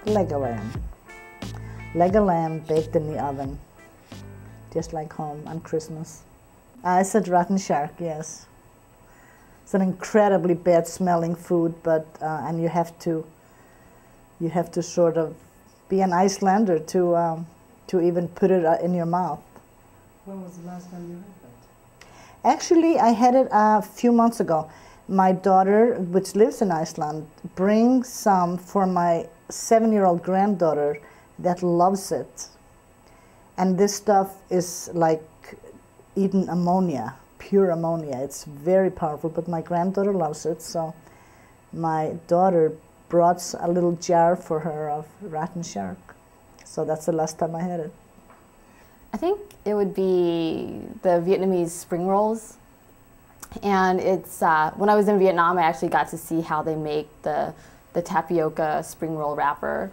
Leg of lamb. Leg of lamb baked in the oven, just like home on Christmas. I said rotten shark, yes. It's an incredibly bad smelling food, but and you have to sort of be an Icelander to even put it in your mouth. When was the last time you had that? Actually, I had it a few months ago. My daughter, which lives in Iceland, brings some for my 7-year-old granddaughter that loves it. And this stuff is like eating ammonia, pure ammonia. It's very powerful, but my granddaughter loves it, so my daughter brought a little jar for her of rotten shark. So that's the last time I had it. I think it would be the Vietnamese spring rolls. And it's, when I was in Vietnam, I actually got to see how they make the tapioca spring roll wrapper.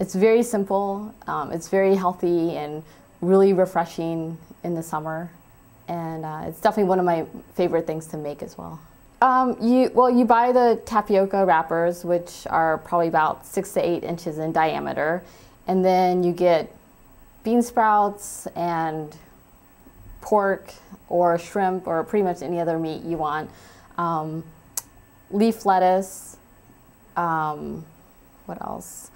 It's very simple, it's very healthy and really refreshing in the summer. And it's definitely one of my favorite things to make as well. You buy the tapioca wrappers, which are probably about 6 to 8 inches in diameter. And then you get bean sprouts and pork or shrimp or pretty much any other meat you want. Leaf lettuce, what else?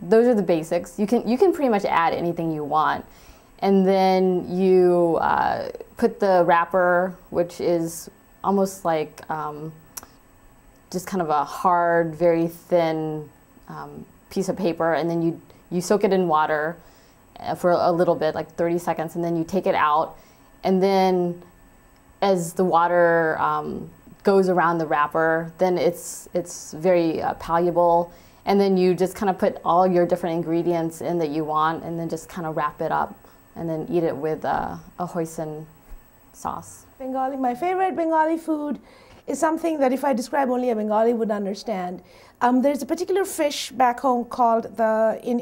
Those are the basics. You can pretty much add anything you want. And then you put the wrapper, which is almost like just kind of a hard, very thin piece of paper, and then you soak it in water for a little bit, like 30 seconds, and then you take it out. And then as the water goes around the wrapper, then it's very palatable. And then you just kind of put all your different ingredients in that you want, and then just kind of wrap it up, and then eat it with a hoisin sauce. Bengali, my favorite Bengali food is something that if I describe only a Bengali would understand. There's a particular fish back home called in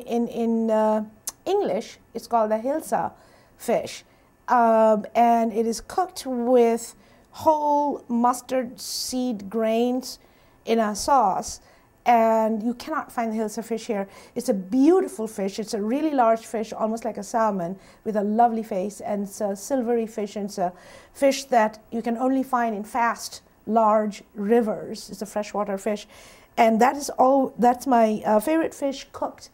English, it's called the hilsa fish. And it is cooked with whole mustard seed grains in a sauce. And you cannot find the hilsa fish here. It's a beautiful fish. It's a really large fish, almost like a salmon, with a lovely face. And it's a silvery fish. And it's a fish that you can only find in fast, large rivers. It's a freshwater fish. And that's my favorite fish cooked,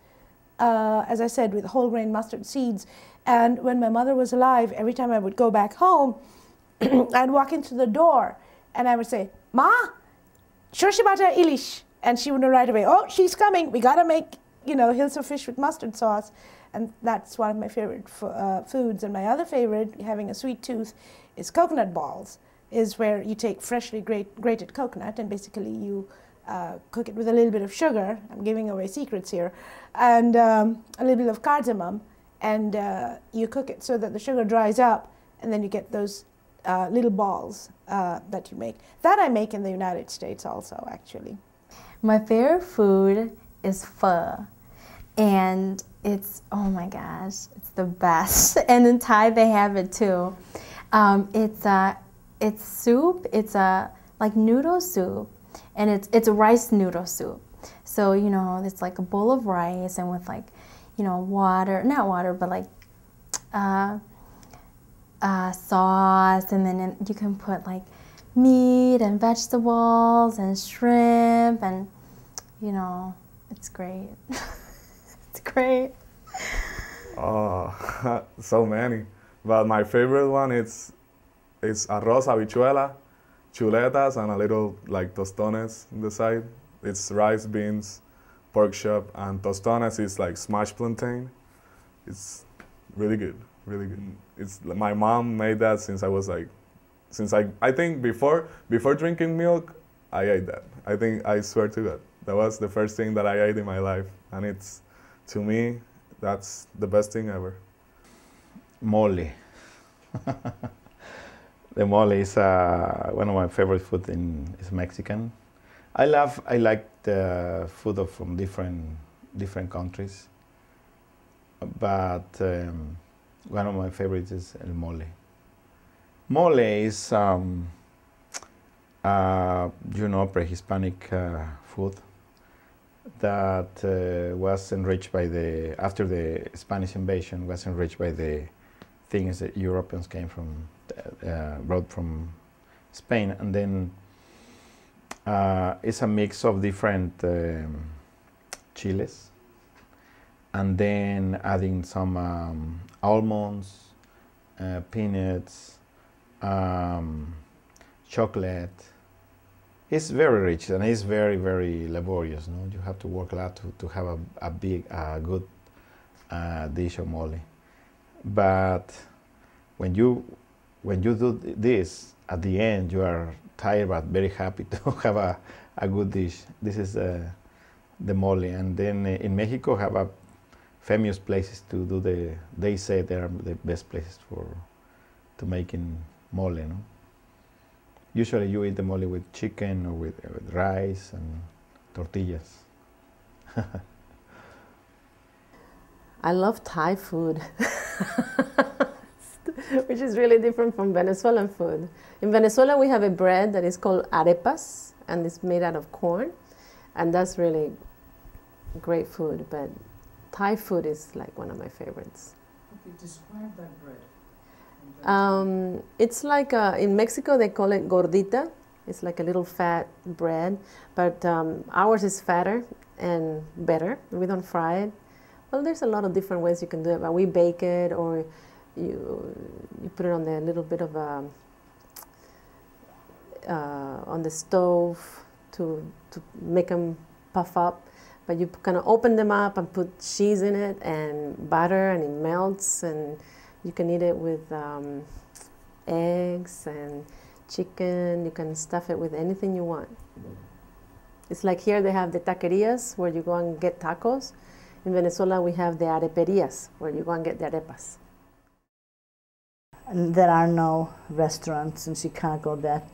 as I said, with whole grain mustard seeds. And when my mother was alive, every time I would go back home, I'd walk into the door and I would say, "Ma, shoshibata ilish." And she would know right away, "Oh, she's coming. We got to make, hilsa fish with mustard sauce." And that's one of my favorite foods. And my other favorite, having a sweet tooth, is coconut balls, is where you take freshly grated coconut and basically you cook it with a little bit of sugar. I'm giving away secrets here. And a little bit of cardamom. And you cook it so that the sugar dries up. And then you get those little balls that you make. That I make in the United States also, actually. My favorite food is pho, and it's, oh my gosh, it's the best. And in Thai they have it too. It's soup. It's like noodle soup, and it's a rice noodle soup. So it's like a bowl of rice, and with like water, not water, but like sauce, and then you can put like meat and vegetables and shrimp, and it's great. It's great. Oh, so many. But my favorite one is arroz, habichuela, chuletas, and a little like tostones on the side. It's rice, beans, pork chop, and tostones is like smashed plantain. It's really good, really good. My mom made that since I was like, I think before drinking milk, I ate that. I swear to God, that was the first thing that I ate in my life, and to me, that's the best thing ever. Mole. The mole is one of my favorite food is Mexican. I like the food from different countries, but one of my favorites is el mole. Mole is pre-Hispanic food. that was enriched by after the Spanish invasion, was enriched by the things that Europeans came from, brought from Spain, and then it's a mix of different chiles, and then adding some almonds, peanuts, chocolate. It's very rich and it's very, very laborious. No, you have to work a lot to have a good dish of mole. But when you do this, at the end you are tired but very happy to have a good dish. This is the mole. And then in Mexico have a famous places to do they say they are the best places to making mole. No? Usually you eat the mole with chicken or with rice and tortillas. I love Thai food, which is really different from Venezuelan food. In Venezuela, we have a bread that is called arepas, and it's made out of corn, and that's really great food, but Thai food is like one of my favorites. Okay, describe that bread. It's like, in Mexico they call it gordita. It's like a little fat bread, but ours is fatter and better. We don't fry it. Well, there's a lot of different ways you can do it, but we bake it, or you put it on a little bit of on the stove to make them puff up. But you kind of open them up and put cheese in it and butter, and it melts, and you can eat it with eggs and chicken. You can stuff it with anything you want. It's like here they have the taquerias where you go and get tacos. In Venezuela we have the areperias where you go and get the arepas. And there are no restaurants in Chicago that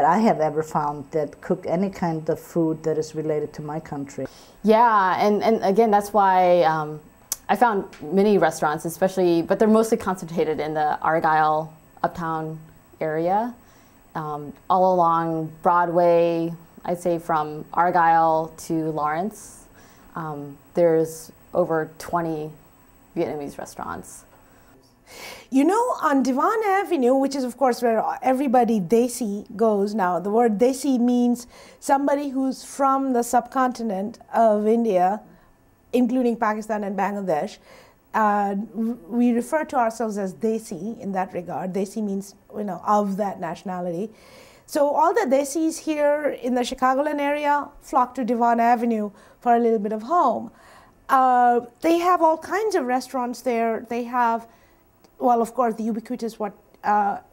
I have ever found that cook any kind of food that is related to my country. Yeah, and again, that's why I found many restaurants, especially, but they're mostly concentrated in the Argyle, Uptown area. All along Broadway, I'd say from Argyle to Lawrence, there's over 20 Vietnamese restaurants. You know, on Divan Avenue, which is of course where everybody Desi goes now, the word Desi means somebody who's from the subcontinent of India, including Pakistan and Bangladesh. We refer to ourselves as Desi in that regard. Desi means, you know, of that nationality. So all the Desis here in the Chicagoland area flock to Divan Avenue for a little bit of home. They have all kinds of restaurants there. They have, well, of course, the ubiquitous, what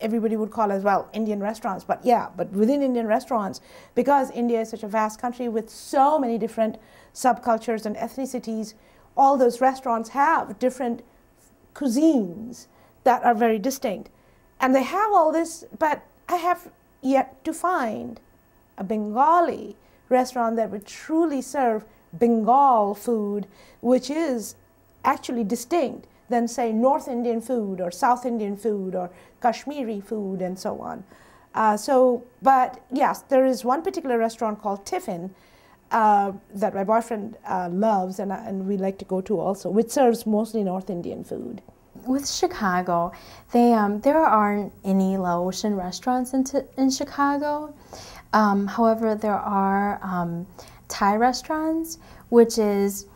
everybody would call as well Indian restaurants. But yeah, but within Indian restaurants, because India is such a vast country with so many different subcultures and ethnicities, all those restaurants have different cuisines that are very distinct. And they have all this, but I have yet to find a Bengali restaurant that would truly serve Bengal food, which is actually distinct than, say, North Indian food or South Indian food or Kashmiri food and so on. But yes, there is one particular restaurant called Tiffin that my boyfriend loves, and we like to go to also, which serves mostly North Indian food. With Chicago, there aren't any Laotian restaurants in Chicago. However, there are Thai restaurants, which is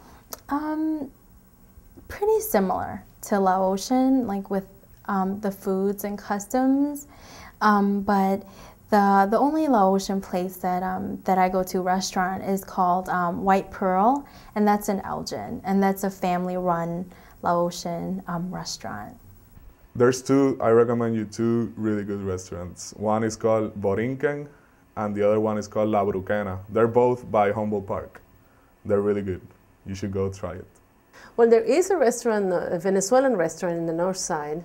pretty similar to Laotian, like with the foods and customs. But the only Laotian place that I go to restaurant is called White Pearl, and that's in Elgin, and that's a family-run Laotian restaurant. I recommend you two really good restaurants. One is called Borinquen, and the other one is called La Bruquena. They're both by Humboldt Park. They're really good. You should go try it. Well, there is a restaurant, a Venezuelan restaurant in the north side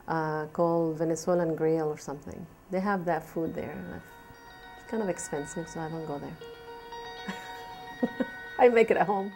called Venezuelan Grill or something. They have that food there. It's kind of expensive, so I don't go there. I make it at home.